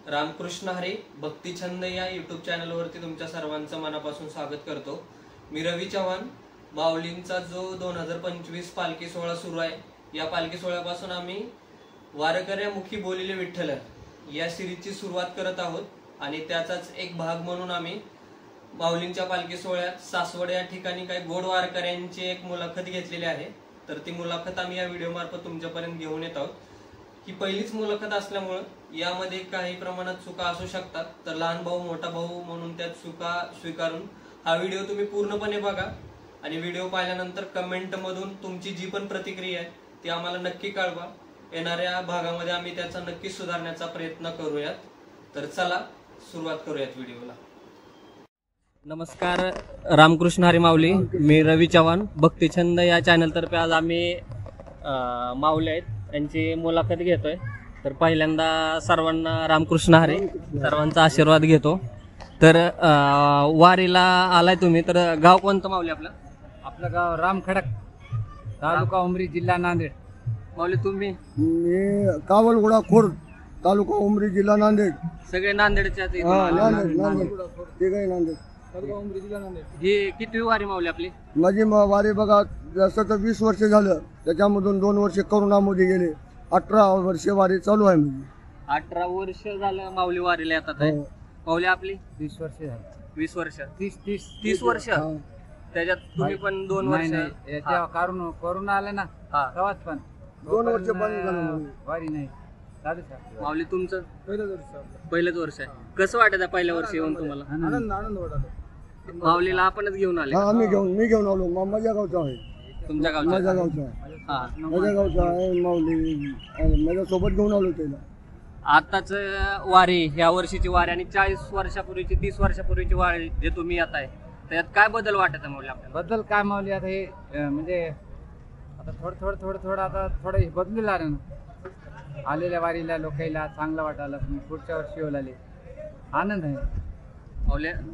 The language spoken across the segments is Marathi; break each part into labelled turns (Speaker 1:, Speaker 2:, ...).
Speaker 1: रामकृष्ण हरी भक्ती छंद या यूट्यूब चॅनलवरती तुमच्या सर्वांचं मनापासून स्वागत करतो। मी रवी चव्हाण। माऊलींचा जो 2025 पालखी सोहळा सुरू आहे, या पालखी सोहळ्यापासून आम्ही वारकऱ्यामुखी बोलिले विठ्ठल या सिरीजची सुरुवात करत आहोत आणि त्याचाच एक भाग म्हणून आम्ही माऊलींच्या पालखी सोहळ्यात सासवड या ठिकाणी काही गोड वारकऱ्यांची एक मुलाखत घेतलेली आहे। तर ती मुलाखत आम्ही या व्हिडिओ मार्फत तुमच्यापर्यंत घेऊन येत आहोत। ही पहिलीच मुलाखत असल्यामुळे यामध्ये काही प्रमाणात चुका असू शकतात, तर लहान भाऊ मोठा भाऊ म्हणून त्या चुका स्वीकारून हा व्हिडिओ तुम्ही पूर्णपणे बघा आणि व्हिडिओ पाहिल्यानंतर कमेंट मधून तुमची जी पण प्रतिक्रिया आहे ती आम्हाला नक्की कळवा। येणाऱ्या भागामध्ये आम्ही त्याचा नक्की सुधारण्याचा प्रयत्न करूयात। तर चला सुरुवात करूयात व्हिडिओला। नमस्कार, रामकृष्ण हरी माऊली। मी रवी चव्हाण। भक्ती छंद या चॅनल तर्फे आज आम्ही माऊली आहेत त्यांची मुलाखत घेतोय। तर पहिल्यांदा सर्वांना रामकृष्ण हरी, सर्वांचा आशीर्वाद घेतो। तर वारीला आलाय तुम्ही, तर गाव कोणतं माऊली आपलं?
Speaker 2: आपलं गाव रामखडक, तालुका उमरी, जिल्हा नांदेड।
Speaker 1: माऊली तुम्ही?
Speaker 3: मी कावलगुडा खुर्द, तालुका उमरी, जिल्हा नांदेड।
Speaker 1: सगळे नांदेडच्या? ही किती वारी माऊली आपली?
Speaker 3: माझी वारी बघा, जसं तर 20 वर्ष झालं, त्याच्यामधून 2 वर्ष करोनामध्ये गेले। 18 वर्ष वारी चालू आहे माझी।
Speaker 1: 18 वर्ष झालं माऊली वारीला येतात आहे। माऊली आपली
Speaker 2: 20 वर्ष झाली।
Speaker 1: 20 वर्ष?
Speaker 2: 30
Speaker 1: वर्ष? त्याच्यात तुम्ही पण 2 वर्ष?
Speaker 2: याच्या कारण कोरोना आला ना, तेव्हाच पण
Speaker 3: 2 वर्ष बंद झालं
Speaker 2: वारी नाही।
Speaker 1: माऊली तुमचं पहिलंच वर्ष आहे। कसं वाटत पहिल्या वर्षी येऊन तुम्हाला?
Speaker 3: आनंद वाटला।
Speaker 1: माऊलीला आपणच घेऊन आले?
Speaker 3: मी घेऊन आलो। माझ्या गावचा आहे।
Speaker 1: तुमच्या गावचा?
Speaker 3: माझ्या गावचा आहे माऊली, माझ्या सोबत घेऊन आलो त्याला।
Speaker 2: आताच वारी, ह्या वर्षीची वारी आणि 40 वर्षापूर्वीची 30 वर्षापूर्वीची वारी जे तुम्ही येत आहे, त्यात काय बदल वाटत माऊली आपल्याला? बदल काय माऊली, आता हे म्हणजे आता थोडं आता थोडं बदलू लागलं ना। आलेल्या वारीला लोकांना चांगलं वाटायला, पुढच्या वर्षी येऊ लागले, आनंद आहे।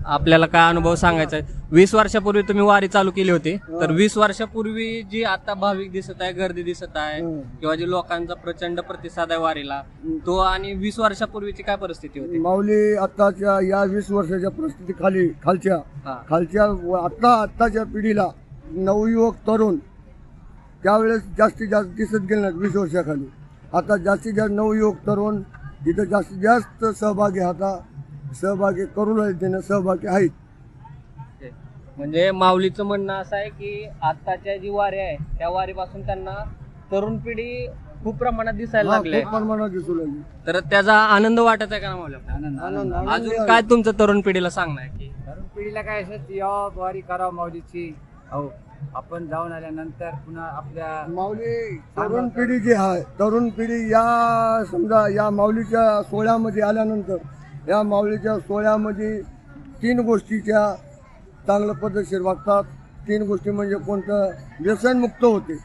Speaker 1: आपल्याला काय अनुभव सांगायचा आहे? 20 वर्षापूर्वी तुम्ही वारी चालू केली होती, तर 20 वर्षापूर्वी जी आता भाविक दिसत आहे, गर्दी दिसत आहे किंवा जी लोकांचा प्रचंड प्रतिसाद आहे वारीला, तो आणि 20 वर्षापूर्वीची काय परिस्थिती होती
Speaker 3: माऊली? आताच्या या 20 वर्षाच्या परिस्थिती खालच्या आताच्या पिढीला नवयुवक तरुण त्यावेळेस जास्तीत जास्त दिसत गेले नाहीत 20 वर्षाखाली। आता जास्तीत जास्त नवयुवक तरुण इथं जास्तीत जास्त सहभागी करू लागले, सहभागी आहेत।
Speaker 1: म्हणजे माऊलीचं म्हणणं असं आहे की आताच्या जी वारी आहे त्या वारीपासून त्यांना तरुण पिढी खूप प्रमाणात दिसायला लागली,
Speaker 3: खूप प्रमाणात दिसू लागली।
Speaker 1: तर त्याचा आनंद वाटत आहे का माऊली?
Speaker 3: आनंद।
Speaker 1: अजून काय तुमचं तरुण पिढीला सांगणं आहे की
Speaker 2: तरुण पिढीला काय असं वारी करावं माऊलीची? हो, आपण जाऊन आल्यानंतर पुन्हा आपल्या
Speaker 3: माऊली तरुण पिढी जी आहे, तरुण पिढी या समजा या माऊलीच्या सोहळ्यामध्ये आल्यानंतर, या माऊलीच्या सोहळ्यामध्ये 3 गोष्टीच्या चांगलं पद्धतशीर वागतात। 3 गोष्टी म्हणजे कोणतं? व्यसनमुक्त होते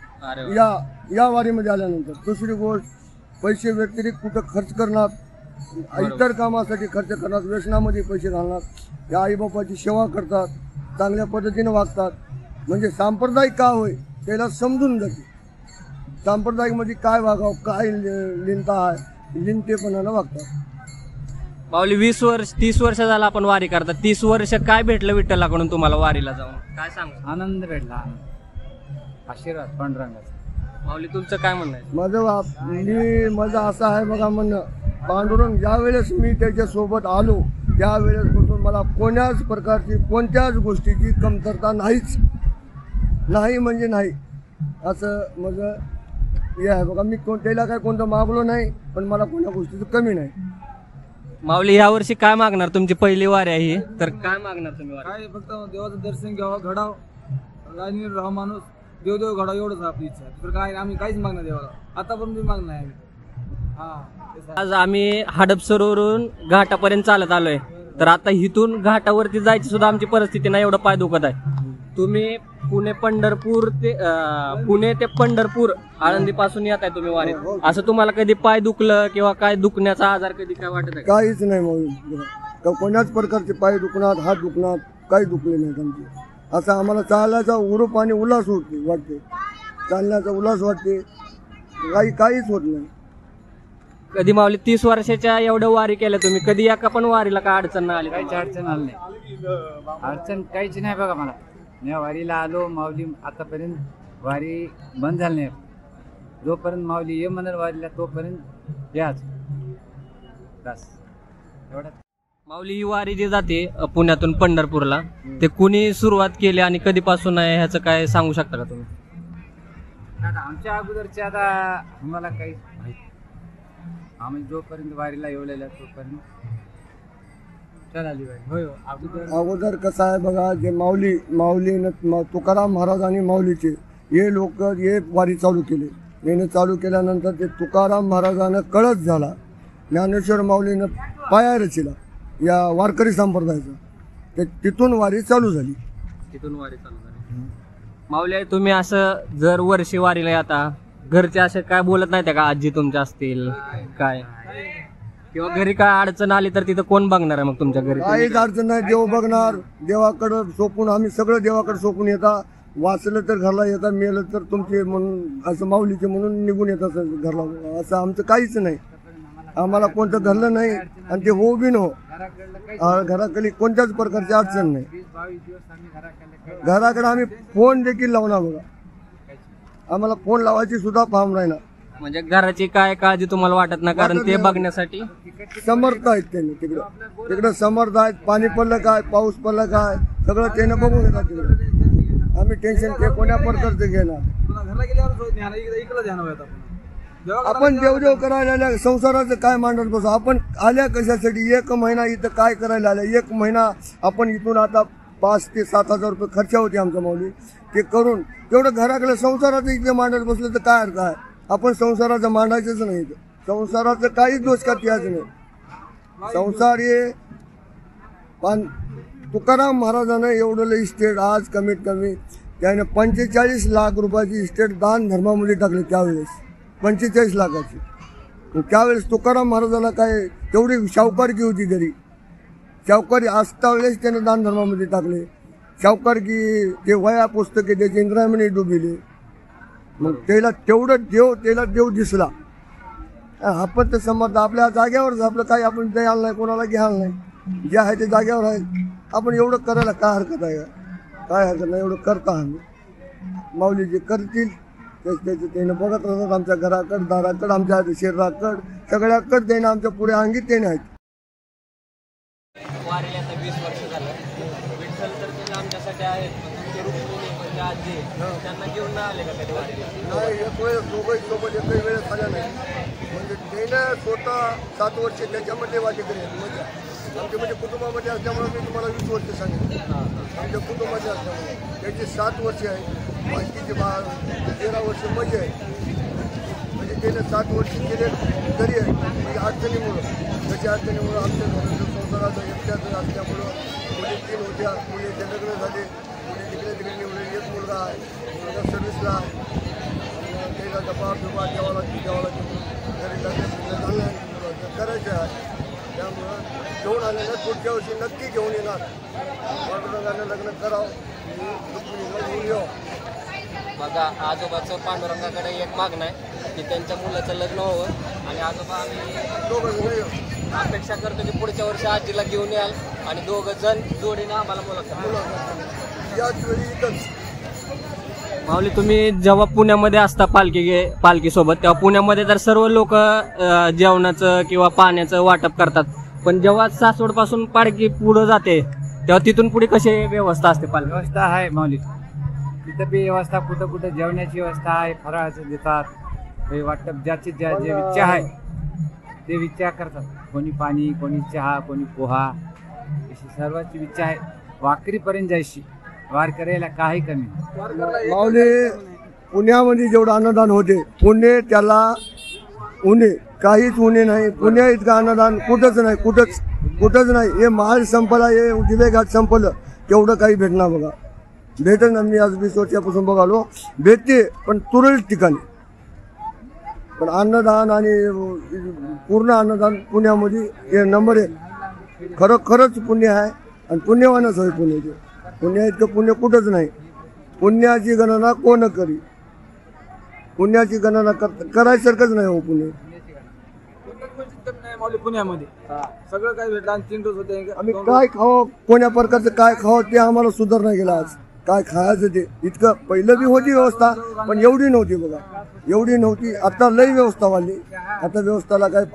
Speaker 3: या वारीमध्ये आल्यानंतर। दुसरी गोष्ट, पैसे व्यतिरिक्त कुठं खर्च करणार, इतर कामासाठी खर्च करणार, व्यसनामध्ये पैसे घालणार, या आईबापाची सेवा करतात, चांगल्या पद्धतीने वागतात। म्हणजे सांप्रदायिक का होय त्याला समजून जाते, सांप्रदायिकमध्ये काय वागावं, काय लिनता आहे, लिनतेपणानं वागतात।
Speaker 1: माऊली 20 वर्ष 30 वर्ष झालं आपण वारी करतात, 30 वर्ष काय भेटलं विठ्ठलाकडून तुम्हाला वारीला जाऊन? काय सांग?
Speaker 2: आनंद भेटला, आशीर्वाद पांडुरंगाचा।
Speaker 1: माऊली तुमचं काय म्हणणं आहे?
Speaker 3: माझं असं आहे बघा म्हणणं, पांडुरंग ज्या वेळेस मी त्याच्या सोबत आलो त्यावेळेसपासून मला कोण्याच प्रकारची कोणत्याच गोष्टीची कमतरता नाही म्हणजे नाही, असं माझं हे आहे बघा। मी त्याला काय कोणतं मागलो नाही, पण मला कोणत्या गोष्टीचं कमी नाही।
Speaker 1: माऊली या वर्षी काय मागणार? तुमची पहिली वारी आहे ही, तर काय मागणार तुम्ही?
Speaker 4: काय फक्त देवाचं दर्शन घ्यावं, घडाव राजनीर राहा, माणूस देव घडाव, एवढंच आपली इच्छा। तर काय आम्ही काहीच मागणार देवाला, आतापर्यंत मागणार आहे आम्ही।
Speaker 1: आज आम्ही हडपसरवरून घाटापर्यंत चालत आलोय, तर आता इथून घाटावरती जायची सुद्धा आमची परिस्थिती नाही, एवढं पाय दुखत आहे। तुम्ही पुणे ते पंढरपूर आळंदी पासून येत आहे तुम्ही वारीत, असं तुम्हाला कधी पाय दुखलं किंवा काय दुखण्याचा आजार कधी काय वाटत आहे?
Speaker 3: काहीच नाही माऊली, कोणाच प्रकारचे पाय दुखणार, हात दुखणार, काही दुखले नाहीत आमचे। असं आम्हाला चालण्याचा उरूप आणि उल्हास वाटते, चालण्याचा उल्हास वाटते, काहीच होत नाही।
Speaker 2: कधी माऊली 30 वर्षाच्या एवढं वारी केलं तुम्ही, कधी एका पण वारीला काय अडचण नाही आली?
Speaker 5: काहीच अडचण आली नाही, अडचण काहीच नाही बघा मला. मी वारीला आलो, माऊली आतापर्यंत वारी बंद झाली नाही. जोपर्यंत माऊली ये म्हणत वारीला तोपर्यंत याच बस एवढं.
Speaker 2: माऊली ही वारी जी जाते पुण्यातून पंढरपूरला, ते कुणी सुरुवात केली आणि कधीपासून आहे ह्याचं काय सांगू शकता का तुम्ही?
Speaker 5: आता आमच्या अगोदरचे आता आम्हाला काही माहित, आम्ही जोपर्यंत वारीला येवलेला तोपर्यंत चलाली वारी. होय
Speaker 3: अगोदर कसं आहे बघा, जे माऊलीनं तुकाराम महाराज आणि माऊलीचे हे लोक हे वारी चालू केले. याने चालू केल्यानंतर ते तुकाराम महाराजानं कळस झाला, ज्ञानेश्वर माऊलीनं पाया रचिला या वारकरी संप्रदायाचा, ते तिथून वारी चालू झाली.
Speaker 2: तिथून वारी चालू झाली. माऊली तुम्ही असं जर वर्षी वारीला येता, घरचे असे काय बोलत नाही का? आजी तुमच्या असतील काय, किंवा घरी काय अडचण आली तर तिथं कोण बघणार आहे मग तुमच्या घरी?
Speaker 3: काहीच अडचण नाही, देव बघणार. देवाकडं सोपून आम्ही सगळं देवाकडे सोपून येता. वाचलं तर घरला येतात, मेलं तर तुमचे म्हणून असं माऊलीचे म्हणून निघून येतात घरला. असं आमचं काहीच नाही, आम्हाला कोणतं धरलं नाही आणि ते होऊ बी नो. घराकडे कोणत्याच प्रकारची अडचण नाही.
Speaker 5: 22 दिवस आम्ही घराकडे
Speaker 3: घराकडे आम्ही फोन देखील लावणार बघा, आम्हाला फोन लावायची सुद्धा फार्म राहिना.
Speaker 2: म्हणजे घराची काय काळजी तुम्हाला वाटत नाही, कारण ते बघण्यासाठी
Speaker 3: समर्थ आहेत त्यांनी. तिकडे समर्थ आहेत. पाणी पडलं काय, पाऊस पडलं काय, सगळं त्यानं बघून घेतात तिकडे. आम्ही टेन्शन ते कोण्या प्रकारचं घेणार.
Speaker 4: घरला गेल्यावर इकडे ध्यान होतं.
Speaker 3: आपण देवदेव करायला संसाराचं काय मांडत बसू. आपण आल्या कशासाठी? 1 महिना इथं काय करायला आल्या? 1 महिना आपण इथून आता 5,000 ते 7,000 रुपये खर्च होते आमचा माऊली. ते करून तेवढं घराकडे संसाराचं इथे मांडत बसलं तर काय अर्थ आहे? आपण संसाराचं मांडायचंच नाही. संसाराचं काहीच दोष यायचं नाही. संसार हे तुकाराम महाराजानं एवढं इस्टेट आज कमीत कमी त्याने 45 लाख रुपयाची इस्टेट दान धर्मामध्ये टाकले त्यावेळेस. 45 लाखाची. त्यावेळेस तुकाराम महाराजाला काय तेवढी सावकारकी होती घरी. सावकारी असता वेळेस त्याने दान धर्मामध्ये टाकले. सावकारकी ते वया पुस्तके त्याचे इंद्रायणी डुबिले. मग त्याला देव दिसला. आपण तर समर्थ आपल्या जाग्यावरच, आपलं काही आपण द्यायला नाही, कोणाला घ्यायला नाही. जे आहे ते जाग्यावर आहे. आपण एवढं करायला काय हरकत आहे? काय हरकत नाही, एवढं करता आम्ही. माऊली जे करतील त्याचं त्यानं बघत राहतात. आमच्या घराकड, दाराकड, आमच्या शरीराकड, सगळ्याकड त्यानं आमच्या पुढे अंगीत त्याने आहेत.
Speaker 2: वारीला आता 20 वर्ष झालं. विठ्ठल तर ते आमच्यासाठी आहेत, तुमचे रुक्मिणी म्हणजे आजी, त्यांना घेऊन नाही आले का कधी वारीला?
Speaker 3: नाही, एक वेळेस दोघंही सोबत एकही वेळेस आल्या नाही. म्हणजे त्यानं स्वतः 7 वर्ष त्याच्यामध्ये वाटे करेल. म्हणजे आमच्या म्हणजे कुटुंबामध्ये असल्यामुळे मी तुम्हाला 20 वर्ष सांगितलं. आमच्या कुटुंबामध्ये असल्यामुळे त्याची 7 वर्ष आहे. बाकीचे 13 वर्ष मजे आहे. म्हणजे त्याने 7 वर्ष केले तरी आहे. म्हणजे अडचणीमुळं, त्याच्या अडचणीमुळं आमच्या घराचं संसाराचं एकट्याचं असल्यामुळं मुली 3 होत्या. मुलीचे लग्न झाले. मुली तिकडे निवडले. एक मुलगा आहे, मुलगा सर्व्हिसला आहे. त्याला डबा बिबा द्यावा लागते. घरी लग्न झालं करायचं आहे. त्यामुळं घेऊन आलेलं पुढच्या वर्षी नक्की घेऊन येणार. पांडुरंगानं लग्न करावं, रुक्मिणीला घेऊन येऊ.
Speaker 2: बघा, आजोबाचं पांडुरंगाकडे एक मागणं आहे की त्यांच्या मुलाचं लग्न व्हावं. आणि आजोबा आम्ही
Speaker 3: दोघं
Speaker 2: अपेक्षा करतो की पुढच्या वर्षी आजीला घेऊन याल आणि 2 जण जोडीनं आम्हाला मुलाखत
Speaker 3: याच वेळी इथंच.
Speaker 2: माऊली तुम्ही जेव्हा पुण्यामध्ये असता पालखीसोबत, तेव्हा पुण्यामध्ये तर सर्व लोक जेवणाचं किंवा पाण्याचं वाटप करतात. पण जेव्हा सासवड पासून पालखी पुढे जाते तेव्हा तिथून पुढे कशी व्यवस्था असते?
Speaker 5: व्यवस्था आहे माऊली, तिथं बी व्यवस्था, कुठं कुठं जेवण्याची व्यवस्था आहे. फराळाचं देतात, हे वाटप ज्याची जे इच्छा आहे ते इच्छा करतात. कोणी पाणी, कोणी चहा, कोणी पोहा, अशी सर्वांची इच्छा आहे. वाकरीपर्यंत जायची, वार करायला काही कमी.
Speaker 3: माऊली पुण्यामध्ये जेवढं अन्नदान होते, पुणे त्याला उणे काहीच उणे नाही. पुण्या इतकं अन्नदान कुठंच नाही, कुठंच नाही. हे महाल संपला, हे दिवेघाट संपलं, तेवढं काही भेटणार बघा. भेटत ना. मी आज 20 वर्षापासून बघालो, भेटते पण तुरळक ठिकाणी. पण अन्नदान आणि पूर्ण अन्नदान पुण्यामध्ये हे नंबर 1. खरंच पुण्य आहे आणि पुण्यवानच होय पुण्याचे. पुण्या इतकं पुण्य कुठंच नाही. पुण्याची गणना कोण करी? पुण्याची गणना करायसारखंच नाही हो पुणे.
Speaker 4: माऊली पुण्यामध्ये सगळं काही भेटलं आणि 3 डोस होते.
Speaker 3: आम्ही काय खावं, कोण्या प्रकारचं काय खावं ते आम्हाला सुधार नाही गेला. आज काय खायचं ते इतकं पहिलं बी होती व्यवस्था, पण एवढी नव्हती बघा, एवढी नव्हती. आता लई व्यवस्था वाढली. आता व्यवस्थाला काय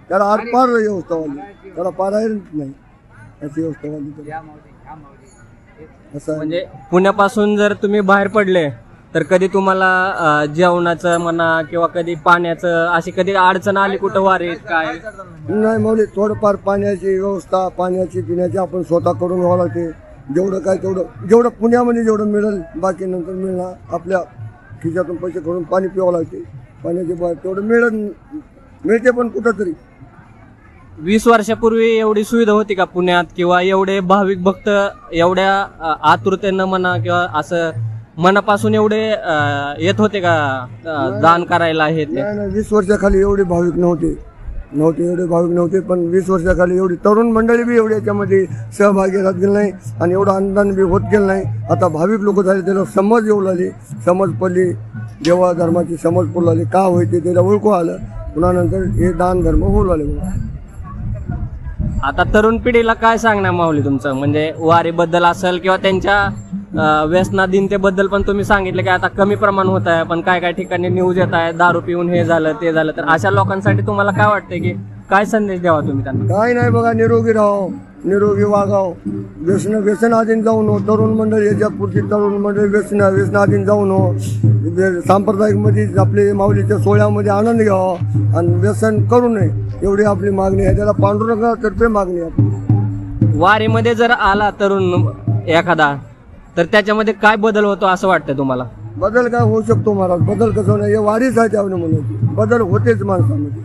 Speaker 3: त्याला आरपार व्यवस्था वाढली, त्याला पारायण नाही अशी व्यवस्था वाढली. असं
Speaker 1: म्हणजे पुण्यापासून जर तुम्ही बाहेर पडले तर कधी तुम्हाला जेवणाचं म्हणा किंवा कधी पाण्याचं अशी कधी अडचण आली कुठं वारीत काय?
Speaker 3: नाही माऊली, थोडंफार पाण्याची व्यवस्था, पाण्याची पिण्याची आपण स्वतः करून घ्यावं लागते. जेवढं काय जेवढं पुण्यामध्ये जेवढं मिळेल, बाकी नंतर मिळणार आपल्या खिशातून पैसे करून पाणी पिवावं लागते. पाण्याची तेवढं मिळते पण कुठंतरी.
Speaker 1: 20 वर्षापूर्वी एवढी सुविधा होती का पुण्यात, किंवा एवढे भाविक भक्त एवढ्या आतुरतेनं म्हणा किंवा असं मनापासून एवढे येत होते का दान करायला? हे
Speaker 3: नाही, 20 वर्षाखाली एवढे भाविक नव्हते, एवढे भाविक नव्हते. पण 20 वर्षाखाली एवढी तरुण मंडळी बी एवढी याच्यामध्ये सहभागी राहत गेलं नाही आणि एवढं अनुदान बी होत गेलं नाही. आता भाविक लोक झाले, त्याला समज येऊ लागली, समज पडली, देवा धर्माची समज पडू लागली, का होते त्याला ओळखू आलं. पुन्हा नंतर हे दान धर्म होऊ लागले.
Speaker 1: आता तरुण पिढीला काय सांगणार माऊली तुमचं, म्हणजे वारीबद्दल असेल किंवा त्यांच्या व्यसनाधीनतेबद्दल पण तुम्ही सांगितलं की आता कमी प्रमाण होत आहे, पण काय काय ठिकाणी न्यूज येत आहे दारू पिऊन हे झालं ते झालं, तर अशा लोकांसाठी तुम्हाला काय वाटतंय की काय संदेश द्यावा तुम्ही त्यांना?
Speaker 3: काय नाही बघा, निरोगी राहावं, निरोगी वागाव, व्यसनाधीन जाऊ नो. तरुण मंडळी याच्या पुढची तरुण मंडळी व्यसनाधीन जाऊ नो. सांप्रदायिक मध्ये आपले माऊलीच्या सोहळ्यामध्ये आनंद घ्यावा आणि व्यसन करू नये, एवढी आपली मागणी आहे. त्याला पांडुरंगातर्फे मागणी आहे.
Speaker 1: वारीमध्ये जर आला तरुण एखादा तर त्याच्यामध्ये काय बदल होतो असं वाटतं तुम्हाला?
Speaker 3: बदल काय होऊ शकतो महाराज? बदल कसं नाही, हे वारीच आहे त्यावर म्हणून बदल होतेच माणसामध्ये.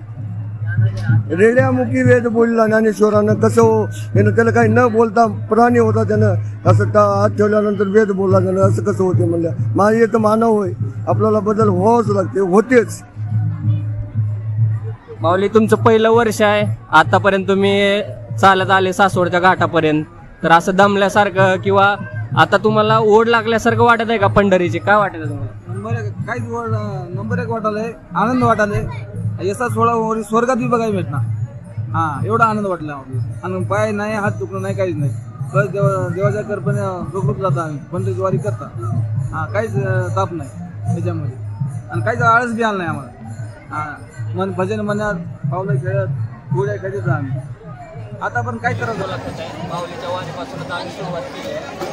Speaker 3: रेड्यामुखी वेद बोलला ज्ञानेश्वरानं, कसं हो यानं त्याला काही न बोलता प्राणी होता, त्यानं असं हात ठेवल्यानंतर वेद बोलला त्यानं, असं कसं होते म्हणलं. माझे तर मानव होय, आपल्याला बदल व्हावंच लागते, होतेच.
Speaker 1: माऊली तुमचं पहिलं वर्ष आहे, आतापर्यंत तुम्ही चालत आले सासवडच्या घाटापर्यंत, तर असं दमल्यासारखं किंवा आता तुम्हाला ओढ लागल्यासारखं वाटत आहे का पंढरीची? काय वाटत आहे तुम्हाला?
Speaker 4: नंबर एक वाटायलाय, आनंद वाटायलाय. यसा सोळा स्वर्गात बी बघायला भेटणार. एवढा आनंद वाटला. आणि पाय नाही, हात दुखणं नाही, काहीच नाही. बस देवाच्या कृपेने रुक जाता आम्ही पंढरीची वारी करता. काहीच ताप नाही त्याच्यामध्ये आणि काहीच आळस बी आला नाही आम्हाला. मन भजन म्हणत, पावलं खेळत, गोळ्या खेळत आम्ही. आता पण काय करायचं
Speaker 1: माऊलीच्या वारीपासूनच आम्ही सुरुवात केली आहे.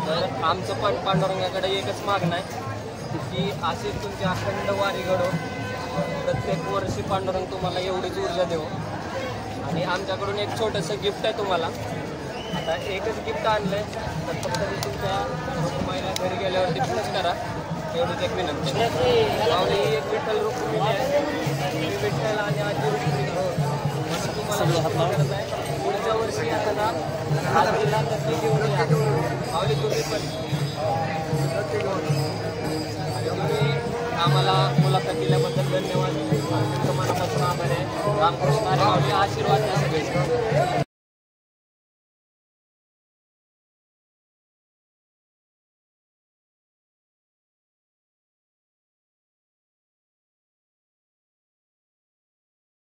Speaker 1: तर आमचं पण पांडुरंगाकडे एकच मागणं आहे की अशीच तुमची अखंड वारी घडो, प्रत्येक वर्षी पांडुरंग तुम्हाला एवढीच ऊर्जा देऊ. आणि आमच्याकडून एक छोटंसं गिफ्ट आहे तुम्हाला. आता एकच गिफ्ट आणलंय, तर फक्त मी तुमच्या रुक्माईला घरी गेल्यावरती प्लस करा, एवढीच एक विनंती. माऊली एक विठ्ठल रुक्मिणी आहे, विठ्ठल आणि आजी रुक्मिणी तुम्हाला करत आहे. पुढच्या वर्षी आता आजीला नक्की घेऊन या. माऊली तुम्ही पण आम्हाला मुलाखत दिल्याबद्दल धन्यवाद. तुमचं मनापासून आभार आहे. रामकृष्ण हरी माऊली, आशीर्वाद द्या सगळे.